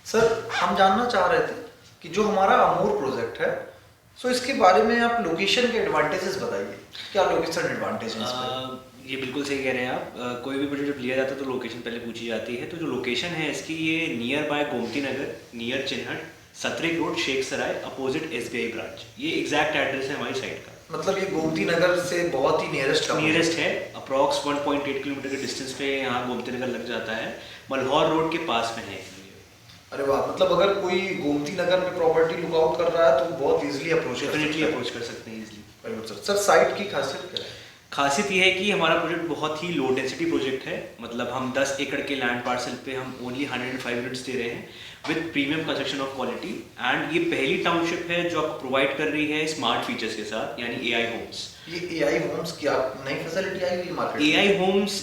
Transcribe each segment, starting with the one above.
Sir हम जानना चाह रहे थे कि जो हमारा अमूर प्रोजेक्ट है, सो इसके बारे में आप लोकेशन के एडवांटेजेस बताइए। क्या लोकेशन एडवांटेज है इसमें? ये बिल्कुल सही कह रहे हैं आप। कोई भी प्रोजेक्ट जब लिया जाता है तो लोकेशन पहले पूछी जाती है। तो जो लोकेशन है इसकी, ये near by Gomti Nagar, near Chinhat, Satrikh road, Sheikh Sarai, opposite SBI branch. ये एग्जैक्ट एड्रेस है हमारी साइट का। मतलब ये गोमती नगर से बहुत ही नियरेस्ट है। अप्रॉक्स 1.8 किलोमीटर के डिस्टेंस पे यहाँ गोमती नगर लग जाता है। मल्हौर रोड के पास में है। अरे वाह, मतलब अगर कोई गोमती नगर में प्रॉपर्टी लुकआउट कर रहा है तो बहुत इजीली अप्रोच कर सकते हैं इजीली। सर साइट की खासियत क्या है? खासियत ये है कि हमारा प्रोजेक्ट बहुत ही लो डेंसिटी प्रोजेक्ट है। मतलब हम 10 एकड़ के लैंड पार्सल पे हम ओनली 105 यूनिट्स दे रहे हैं with premium construction of quality. And ये पहली टाउनशिप है जो आपको प्रोवाइड कर रही है स्मार्ट फीचर्स के साथ, यानी AI होम्स। ये AI होम्स की आप नई फैसिलिटी आई हुई मार्केट? AI होम्स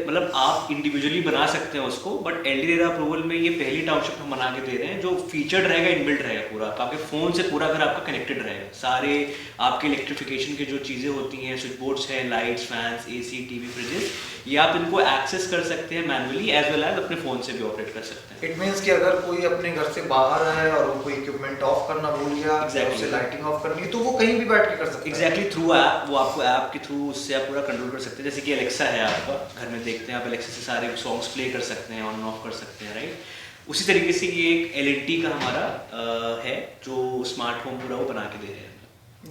मतलब आप इंडिविजुअली बना सकते हैं उसको, बट LD अप्रूवल में ये पहली टाउनशिप हम बना के दे रहे हैं जो फीचर्ड रहेगा, इनबिल्ट रहेगा पूरा। आपके फ़ोन से पूरा घर आपका कनेक्टेड रहेगा। सारे आपके इलेक्ट्रिफिकेशन के जो चीज़ें होती हैं, स्विच बोर्ड्स हैं, lights, fans, AC, TV, freezes, ये आप इनको एक्सेस कर सकते हैं मैनुअली एज वेल एज अपने फ़ोन से भी ऑपरेट कर सकते हैं। इट मीन्स कि अगर कोई अपने घर से बाहर है और वो कोई इक्विपमेंट ऑफ करना भूल गया, उसे लाइटिंग ऑफ करनी है, तो वो कहीं भी बैठ के कर सकता है। Exactly, through app. वो आपको ऐप के थ्रू उससे आप पूरा कंट्रोल कर सकते हैं। जैसे कि एलेक्सा है आपका घर में, देखते हैं आप एलेक्सा से सारे सॉन्ग्स प्ले कर सकते हैं, ऑन ऑफ कर सकते हैं, राइट। उसी तरीके से ये एक L&T का हमारा है जो स्मार्ट होम पूरा वो बना के दे रहे हैं।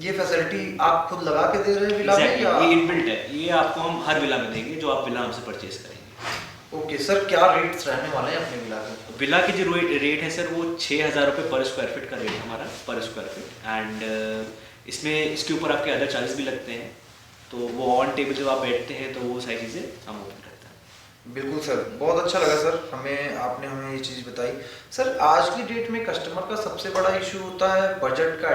ये फैसिलिटी आप खुद लगा के दे रहे हैं विला में, या ये इनबिल्ट है? ये आपको हम हर विला में देंगे जो आप विला हमसे परचेज करेंगे। ओके सर, क्या रेट्स रहने वाले हैं अपने विला के? विला की जो रेट है सर, वो 6,000 रुपये पर स्क्वायर फीट का रेट है हमारा, पर स्क्वायर फीट। एंड इसमें इसके ऊपर आपके अदर चार्जेस भी लगते हैं, तो वो ऑन टेबल जब आप बैठते हैं तो वो सारी चीज़ें हम ओपन करते हैं। बिल्कुल सर, बहुत अच्छा लगा सर आपने हमें ये चीज़ बताई। सर आज की डेट में कस्टमर का सबसे बड़ा इशू होता है बजट का।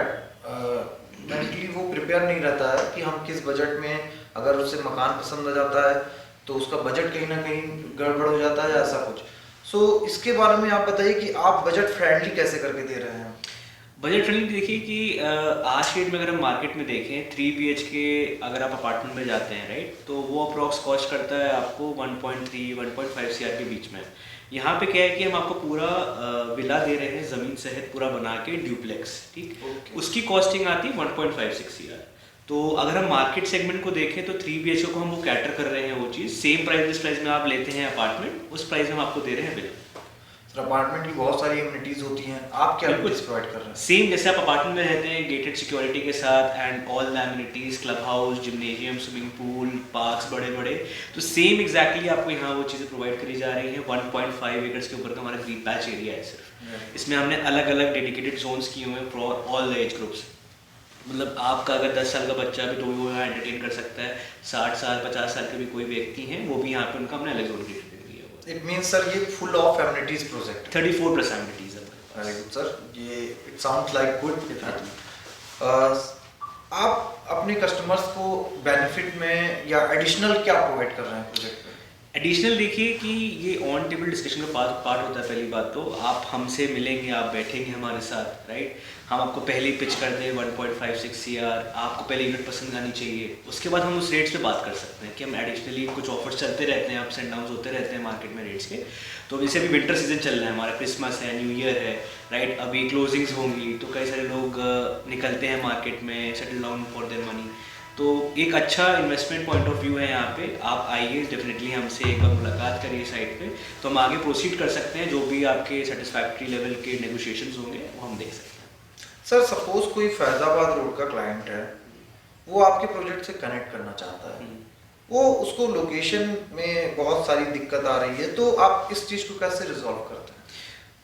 मेंटली वो प्रिपेयर नहीं रहता है कि हम किस बजट में, अगर उसे मकान पसंद आ जाता है तो उसका बजट कहीं ना कहीं गड़बड़ हो जाता है, ऐसा कुछ। सो इसके बारे में आप बताइए कि आप बजट फ्रेंडली कैसे करके दे रहे हैं? बजट फ्रेंडली देखिए कि आज के डेट में अगर हम मार्केट में देखें 3 BHK अगर आप अपार्टमेंट में जाते हैं, राइट, तो वो अप्रॉक्स कॉस्ट करता है आपको 1.3-1.5 CR के बीच में। यहाँ पे क्या है कि हम आपको पूरा विला दे रहे हैं ज़मीन सहित पूरा बना के, ड्यूप्लेक्स, ठीक। उसकी कॉस्टिंग आती है 1.56 CR। तो अगर हम मार्केट सेगमेंट को देखें तो 3 BHK को हम वो कैटर कर रहे हैं, वो चीज़ सेम प्राइस जिस प्राइस में आप लेते हैं अपार्टमेंट, उस प्राइस में हम आपको दे रहे हैं विला। सर अपार्टमेंट की बहुत सारी एमिनिटीज होती हैं, आप क्या कुछ प्रोवाइड कर रहे हैं? सेम जैसे आप अपार्टमेंट में रहते हैं, गेटेड सिक्योरिटी के साथ, and all the amenities, club house, gymnasium, swimming pool, parks बड़े बड़े, तो सेम एग्जैक्टली आपको यहाँ वो चीज़ें प्रोवाइड करी जा रही हैं। 1.5 एकड़ के ऊपर का हमारा ग्रीन पैच एरिया है सिर्फ। इसमें हमने अलग अलग डेडिकेटेड जोन्स किए हुए हैं for all the age groups. मतलब आपका अगर 10 साल का बच्चा भी तो वो यहाँ एंटरटेन कर सकता है, 60 साल 50 साल के भी कोई व्यक्ति हैं वो भी यहाँ पे, उनका हमने अलग जोन क्रिएट कर दिया है। इट मीन्स सर ये full of amenities project, 34+ amenities है। वेरी गुड सर, ये इट साउंड्स लाइक गुड। आप अपने कस्टमर्स को बेनिफिट में या एडिशनल क्या प्रोवाइड कर रहे हैं प्रोजेक्ट में? एडिशनल देखिए कि ये ऑन टेबल डिस्कशन का पार्ट होता है। पहली बात तो आप हमसे मिलेंगे, आप बैठेंगे हमारे साथ, राइट। हम आपको पहले ही पिच कर दें 1.56 CR, आपको पहले यूनिट पसंद आनी चाहिए, उसके बाद हम उस रेट्स पे बात कर सकते हैं कि हम एडिशनली कुछ ऑफर्स चलते रहते हैं, अप्स एंड डाउन्स होते रहते हैं मार्केट में रेट्स के। तो जैसे अभी विंटर सीजन चल रहा है हमारा, क्रिसमस है, न्यू ईयर है, राइट, अभी क्लोजिंग्स होंगी तो कई सारे लोग निकलते हैं मार्केट में, settle down for their money. तो एक अच्छा इन्वेस्टमेंट पॉइंट ऑफ व्यू है यहाँ पे। आप आइए, डेफिनेटली हमसे एक बार मुलाकात करिए साइट पे, तो हम आगे प्रोसीड कर सकते हैं। जो भी आपके सेटिस्फैक्ट्री लेवल के नेगोशिएशंस होंगे वो हम देख सकते हैं। सर सपोज कोई फैजाबाद रोड का क्लाइंट है, वो आपके प्रोजेक्ट से कनेक्ट करना चाहता है, वो उसको लोकेशन में बहुत सारी दिक्कत आ रही है, तो आप इस चीज़ को कैसे रिजॉल्व करते हैं?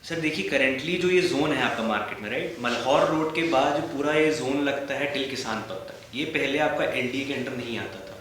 सर देखिए, करेंटली जो ये जोन है आपका मार्केट में, राइट, मल्हौर रोड के बाद जो पूरा ये जोन लगता है टिल किसान पथ तक, ये पहले आपका LDA के अंडर नहीं आता था,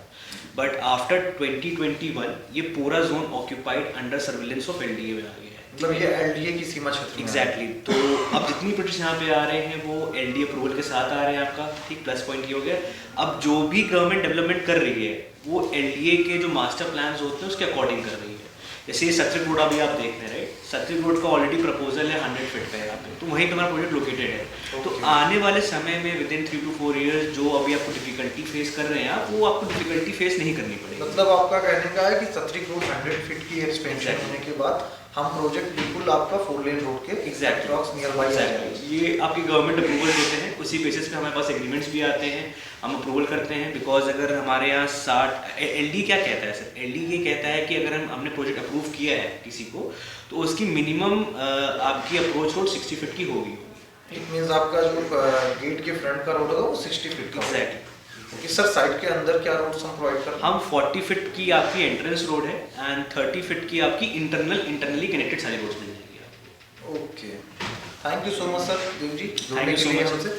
बट आफ्टर 2021 ये पूरा zone occupied under surveillance of LDA में आ गया है। मतलब ये LDA की सीमा क्षेत्र में एग्जैक्टली। तो अब जितनी प्रोजेक्ट्स यहाँ पे आ रहे हैं वो LDA अप्रूवल के साथ आ रहे हैं आपका, ठीक। प्लस पॉइंट ये हो गया, अब जो भी गवर्नमेंट डेवलपमेंट कर रही है वो LDA के जो मास्टर प्लान्स होते हैं उसके अकॉर्डिंग कर रही है। जैसे ये सतरिक रोड अभी आप देख रहे हैं, राइट, सतरिक रोड का ऑलरेडी प्रपोजल है 100 फीट पे यहाँ पे, तो वहीं पे हमारा प्रोजेक्ट लोकेटेड है। तो आने वाले समय में विदिन 3 to 4 ईयर्स जो अभी आपको डिफिकल्टी फेस कर रहे हैं आप, वो आपको डिफिकल्टी फेस नहीं करनी पड़ेगी। मतलब आपका कहने का है कि सतरिक रोड 100 फीट की एक्सपेंशन होने के बाद हम प्रोजेक्ट बिल्कुल आपका 4 लेन रोड के Exactly. नियर बाई ये आपके गवर्नमेंट अप्रूवल होते हैं, उसी बेसिस पे हमारे पास एग्रीमेंट्स भी आते हैं, हम अप्रूवल करते हैं। बिकॉज अगर हमारे यहाँ 60 एलडी क्या कहता है सर, एलडी ये कहता है कि अगर हमने प्रोजेक्ट अप्रूव किया है किसी को, तो उसकी मिनिमम आपकी अप्रोच रोड 60 फीट की होगी। इट मींस आपका जो गेट के फ्रंट का रोड होगा वो 60 फीट का होगा। एग्जैक्टली। ओके सर, साइड के अंदर क्या रोड्स हम प्रोवाइड करते हैं? हम 40 फीट की आपकी एंट्रेंस रोड है एंड 30 फीट की आपकी इंटरनली कनेक्टेड सारी रोड्स मिल जाएंगी आपको। Okay, thank you so much sir Dev ji जुड़ने Thank you के so लिए much. हमसे।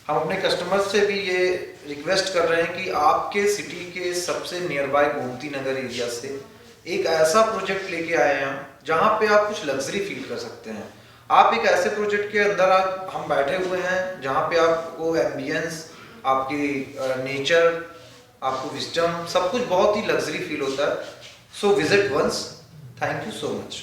हम अपने कस्टमर्स से भी ये रिक्वेस्ट कर रहे हैं कि आपके सिटी के सबसे near by Gomti Nagar area से एक ऐसा प्रोजेक्ट लेके आए हैं हम जहाँ पे आप कुछ लग्जरी फील कर सकते हैं। आप एक ऐसे प्रोजेक्ट के अंदर हम बैठे हुए हैं जहाँ पे आपको एम्बियंस, आपकी नेचर, आपको विजडम, सब कुछ बहुत ही लग्जरी फील होता है। So visit once. Thank you so much.